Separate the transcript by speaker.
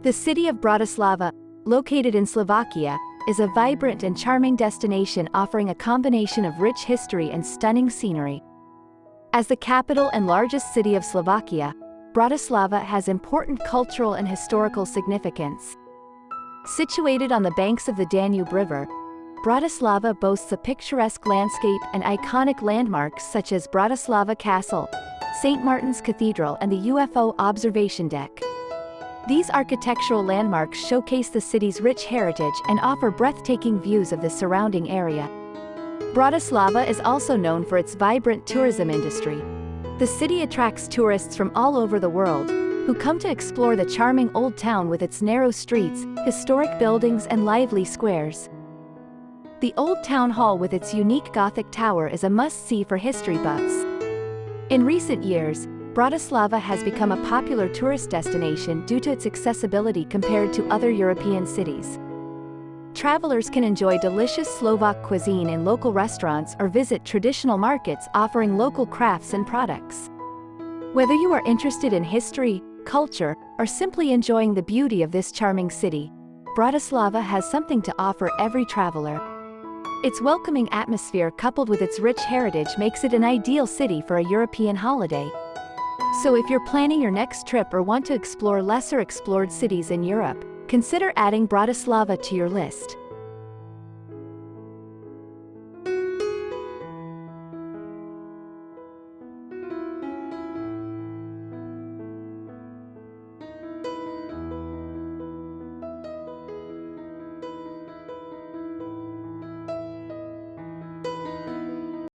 Speaker 1: The city of Bratislava, located in Slovakia, is a vibrant and charming destination offering a combination of rich history and stunning scenery. As the capital and largest city of Slovakia, Bratislava has important cultural and historical significance. Situated on the banks of the Danube River, Bratislava boasts a picturesque landscape and iconic landmarks such as Bratislava Castle, St. Martin's Cathedral and the UFO Observation Deck. These architectural landmarks showcase the city's rich heritage and offer breathtaking views of the surrounding area. Bratislava is also known for its vibrant tourism industry. The city attracts tourists from all over the world, who come to explore the charming old town with its narrow streets, historic buildings and lively squares. The Old Town Hall with its unique Gothic tower is a must-see for history buffs. In recent years, Bratislava has become a popular tourist destination due to its accessibility compared to other European cities. Travelers can enjoy delicious Slovak cuisine in local restaurants or visit traditional markets offering local crafts and products. Whether you are interested in history, culture, or simply enjoying the beauty of this charming city, Bratislava has something to offer every traveler. Its welcoming atmosphere coupled with its rich heritage makes it an ideal city for a European holiday. So if you're planning your next trip or want to explore lesser explored cities in Europe, consider adding Bratislava to your list.